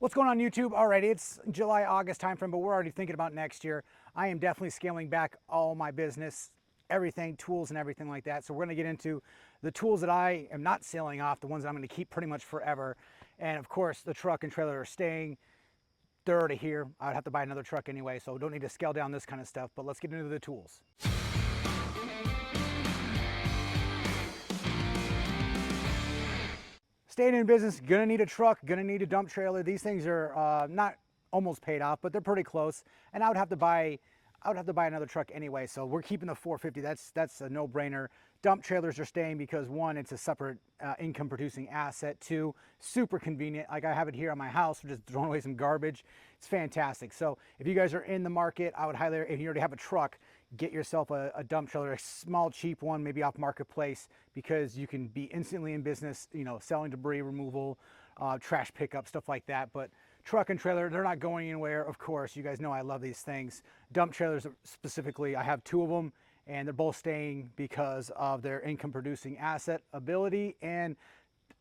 What's going on YouTube? Alrighty, it's July, August timeframe, but we're already thinking about next year. I am definitely scaling back all my business, everything, tools and everything like that. So we're gonna get into the tools that I am not selling off, the ones that I'm gonna keep pretty much forever. And of course, the truck and trailer are staying. They're already here. I would have to buy another truck anyway, so don't need to scale down this kind of stuff, but let's get into the tools. Staying in business, gonna need a truck, gonna need a dump trailer. These things are not almost paid off, but they're pretty close. And I would have to buy another truck anyway. So we're keeping the 450. That's a no-brainer. Dump trailers are staying because one, it's a separate income-producing asset. Two, super convenient. Like I have it here on my house. We're just throwing away some garbage. It's fantastic. So if you guys are in the market, I would highly, if you already have a truck, get yourself a dump trailer, a small, cheap one, maybe off marketplace, because you can be instantly in business, you know, selling debris removal, trash pickup, stuff like that. But truck and trailer, they're not going anywhere. Of course, you guys know I love these things. Dump trailers specifically, I have two of them, and they're both staying because of their income producing asset ability and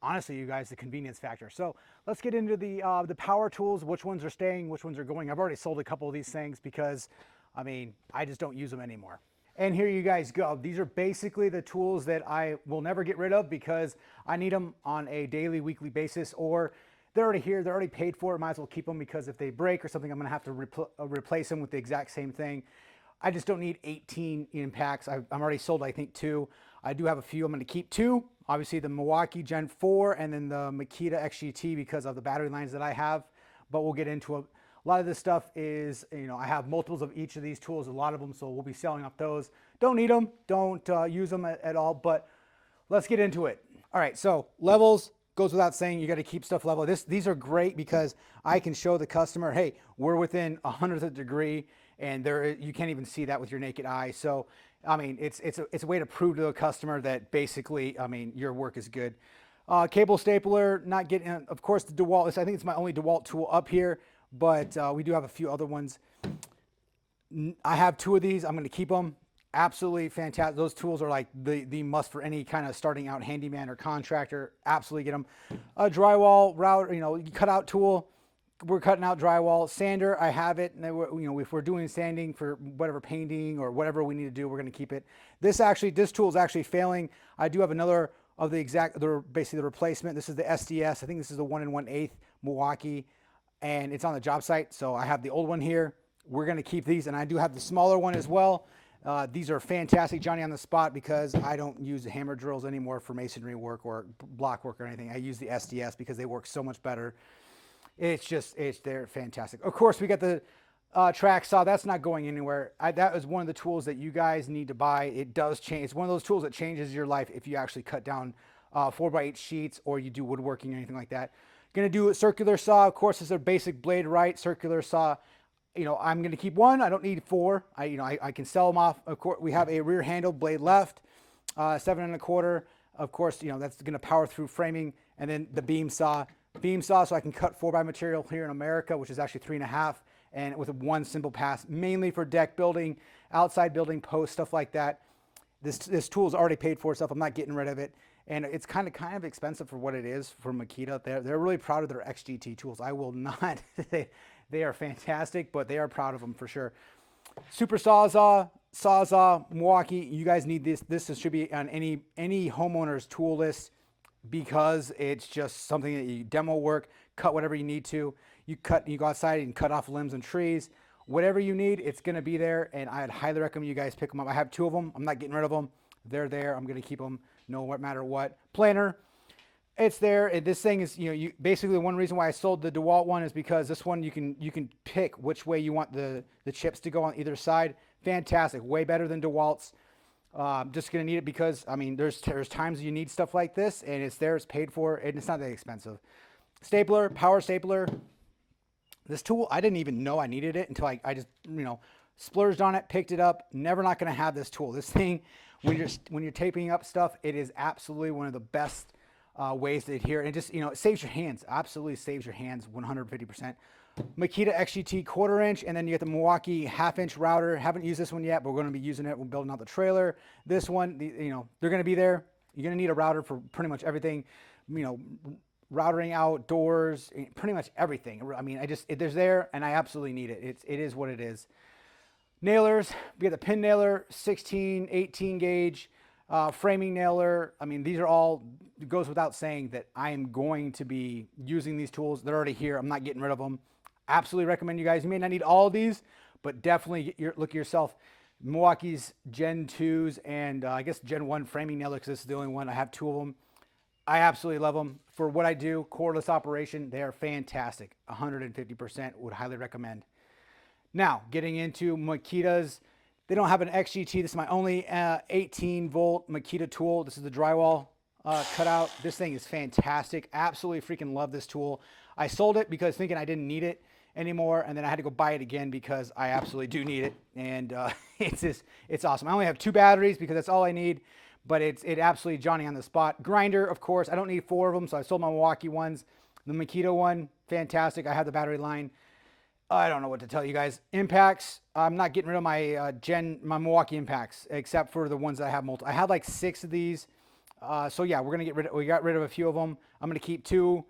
honestly, you guys, the convenience factor. So let's get into the power tools, which ones are staying, which ones are going. I've already sold a couple of these things because I mean, I just don't use them anymore. And here you guys go. These are basically the tools that I will never get rid of because I need them on a daily, weekly basis, or they're already here, they're already paid for. Might as well keep them because if they break or something, I'm gonna have to replace them with the exact same thing. I just don't need 18 impacts. I'm already sold, I think, 2. I do have a few. I'm gonna keep 2. Obviously the Milwaukee Gen 4 and then the Makita XGT because of the battery lines that I have, but we'll get into a lot of this stuff is, you know, I have multiples of each of these tools, a lot of them, so we'll be selling off those. Don't need them, don't use them at all, but let's get into it. All right, so levels, goes without saying, you got to keep stuff level. These are great because I can show the customer, hey, we're within 100th of a degree, and you can't even see that with your naked eye. So, I mean, it's a way to prove to the customer that basically, I mean, your work is good. Cable stapler, not getting, of course, the DeWalt. I think it's my only DeWalt tool up here, but we do have a few other ones. I have 2 of these. I'm going to keep them. Absolutely fantastic. Those tools are like the must for any kind of starting out handyman or contractor. Absolutely get them. A drywall router, you know, cutout tool. We're cutting out drywall. Sander, I have it. And you know, if we're doing sanding for whatever painting or whatever we need to do, we're going to keep it. This tool is actually failing. I do have another of basically the replacement. This is the SDS. I think this is the 1 1/8 Milwaukee, and it's on the job site. So I have the old one here. We're going to keep these, and I do have the smaller one as well. These are fantastic, Johnny on the spot, because I don't use the hammer drills anymore for masonry work or block work or anything. I use the SDS because they work so much better. They're fantastic. Of course, we got the track saw. That's not going anywhere. That is one of the tools that you guys need to buy. It does change. It's one of those tools that changes your life if you actually cut down 4x8 sheets or you do woodworking or anything like that. Gonna do a circular saw. Of course, it's a basic blade, right? Circular saw. You know, I'm gonna keep 1. I don't need 4. I can sell them off. Of course, we have a rear handle blade left, 7 1/4. Of course, you know that's gonna power through framing, and then the beam saw. So I can cut 4x material here in America, which is actually 3 1/2, and with 1 simple pass, mainly for deck building, outside building, posts, stuff like that. This tool is already paid for itself. I'm not getting rid of it. And it's kind of expensive for what it is for Makita. They're really proud of their XGT tools. I will not. They are fantastic, but they are proud of them for sure. Super Sawzall, Milwaukee. You guys need this. This should be on any homeowner's tool list because it's just something that you demo work, cut whatever you need to. You go outside and cut off limbs and trees. Whatever you need, it's going to be there, and I'd highly recommend you guys pick them up. I have 2 of them. I'm not getting rid of them. They're there. I'm going to keep them no matter what. Planer, it's there. This thing is, you know, basically one reason why I sold the DeWalt one is because this one you can pick which way you want the chips to go on either side. Fantastic. Way better than DeWalt's. Just going to need it because, I mean, there's times you need stuff like this, and it's there. It's paid for, and it's not that expensive. Stapler, power stapler. This tool, I didn't even know I needed it until I just, you know, splurged on it, picked it up. Never not going to have this tool. This thing, when you're taping up stuff, it is absolutely one of the best ways to adhere. And just, you know, it saves your hands. Absolutely saves your hands 150%. Makita XGT 1/4 inch, and then you get the Milwaukee 1/2 inch router. Haven't used this one yet, but we're going to be using it. We're building out the trailer. This one, you know, they're going to be there. You're going to need a router for pretty much everything. You know, routering outdoors, pretty much everything. I mean, there's there, and I absolutely need it. It is what it is. Nailers, we got the pin nailer, 16, 18 gauge, framing nailer. I mean, these are all, it goes without saying that I am going to be using these tools. They're already here. I'm not getting rid of them. Absolutely recommend you guys. You may not need all of these, but definitely look at yourself. Milwaukee's Gen 2s and I guess Gen 1 framing nailer, because this is the only one. I have two of them. I absolutely love them. For what I do, cordless operation, they are fantastic. 150% would highly recommend. Now, getting into Makita's, they don't have an XGT. This is my only 18 volt Makita tool. This is the drywall cutout. This thing is fantastic. Absolutely freaking love this tool. I sold it because thinking I didn't need it anymore, and then I had to go buy it again because I absolutely do need it, and it's awesome. I only have 2 batteries because that's all I need, but it absolutely Johnny on the spot. Grinder, of course, I don't need 4 of them, so I sold my Milwaukee ones. The Makita one, fantastic. I have the battery line. I don't know what to tell you guys. Impacts, I'm not getting rid of my my Milwaukee impacts, except for the ones that I have multiple. I had like 6 of these. So yeah, we got rid of a few of them. I'm gonna keep 2.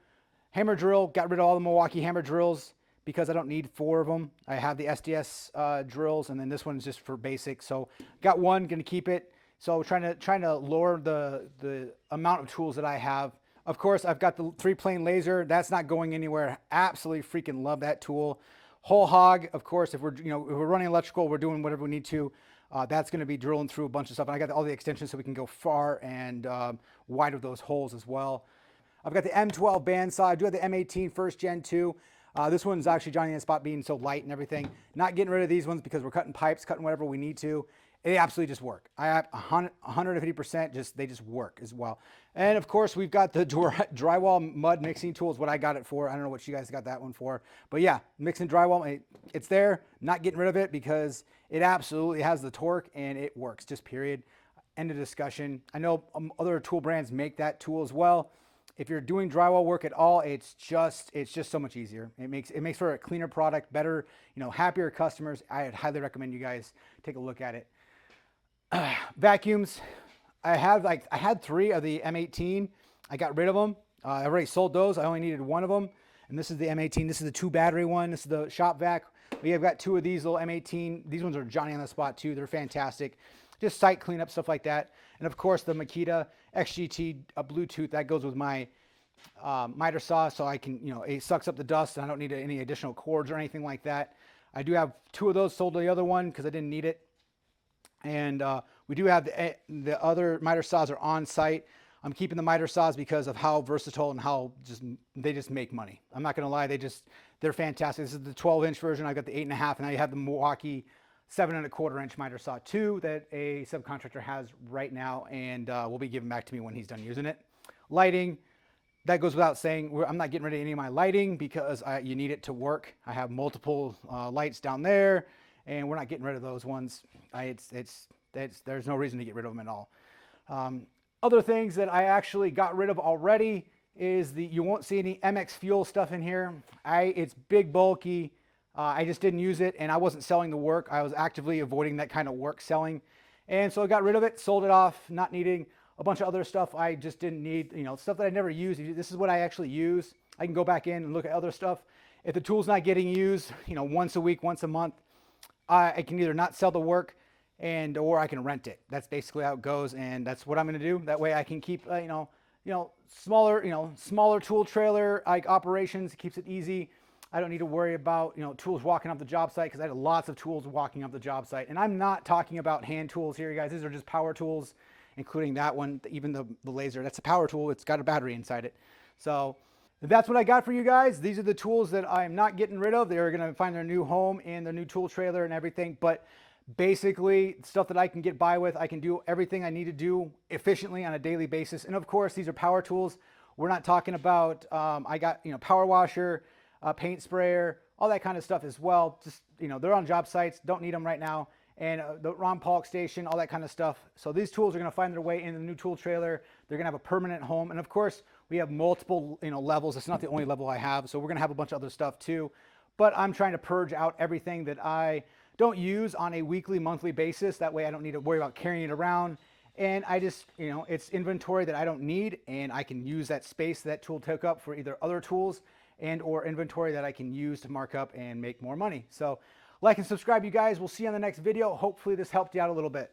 Hammer drill, got rid of all the Milwaukee hammer drills because I don't need 4 of them. I have the SDS drills, and then this one's just for basic. So got 1, gonna keep it. So trying to lower the amount of tools that I have. Of course, I've got the 3-plane laser. That's not going anywhere. Absolutely freaking love that tool. Whole hog, of course, if we're running electrical, we're doing whatever we need to. That's going to be drilling through a bunch of stuff. And I got all the extensions so we can go far and wide of those holes as well. I've got the M12 bandsaw. I do have the M18 first gen 2. This one's actually Johnny on the spot being so light and everything. Not getting rid of these ones because we're cutting pipes, cutting whatever we need to. They absolutely just work. I have 150%, they just work as well. And of course, we've got the drywall mud mixing tool is what I got it for. I don't know what you guys got that one for. But yeah, mixing drywall, it's there. Not getting rid of it because it absolutely has the torque and it works, just period. End of discussion. I know other tool brands make that tool as well. If you're doing drywall work at all, it's just so much easier. It makes for a cleaner product, better, happier customers. I would highly recommend you guys take a look at it. Vacuums, I had 3 of the M18. I got rid of them. I already sold those. I only needed 1 of them. And this is the M18. This is the 2 battery one. This is the shop vac. We have got 2 of these little M18. These ones are Johnny on the spot too. They're fantastic. Just site cleanup, stuff like that. And of course the Makita XGT Bluetooth, that goes with my miter saw, so I can, it sucks up the dust and I don't need any additional cords or anything like that. I do have 2 of those, sold the other one because I didn't need it. And we do have the other miter saws are on site. I'm keeping the miter saws because of how versatile and how they just make money. I'm not going to lie, they're fantastic. This is the 12-inch version. I got the 8.5, and I have the Milwaukee 7.25-inch miter saw 2 that a subcontractor has right now, and will be giving back to me when he's done using it. Lighting, that goes without saying. I'm not getting rid of any of my lighting because you need it to work. I have multiple lights down there, and we're not getting rid of those ones. There's no reason to get rid of them at all. Other things that I actually got rid of already is you won't see any MX Fuel stuff in here. It's big, bulky. I just didn't use it, and I wasn't selling the work. I was actively avoiding that kind of work selling. And so I got rid of it, sold it off, not needing a bunch of other stuff I just didn't need, stuff that I never used. This is what I actually use. I can go back in and look at other stuff. If the tool's not getting used, once a week, once a month, I can either not sell the work or I can rent it. That's basically how it goes, and that's what I'm going to do. That way I can keep smaller tool trailer like operations. It keeps it easy. I don't need to worry about tools walking off the job site because I had lots of tools walking off the job site. And I'm not talking about hand tools here, you guys. These are just power tools, including that one, even the laser. That's a power tool. It's got a battery inside it. So that's what I got for you guys. These are the tools that I'm not getting rid of. They're going to find their new home in their new tool trailer and everything. But basically, stuff that I can get by with, I can do everything I need to do efficiently on a daily basis. And of course, these are power tools. We're not talking about, I got, power washer, paint sprayer, all that kind of stuff as well. Just, they're on job sites, don't need them right now. And the Ron Paulk station, all that kind of stuff. So these tools are going to find their way in the new tool trailer. They're going to have a permanent home. And of course, we have multiple, levels. It's not the only level I have. So we're going to have a bunch of other stuff too. But I'm trying to purge out everything that I don't use on a weekly, monthly basis. That way I don't need to worry about carrying it around and I just, it's inventory that I don't need, and I can use that space that tool took up for either other tools and or inventory that I can use to mark up and make more money. So like and subscribe, you guys. We'll see you on the next video. Hopefully this helped you out a little bit.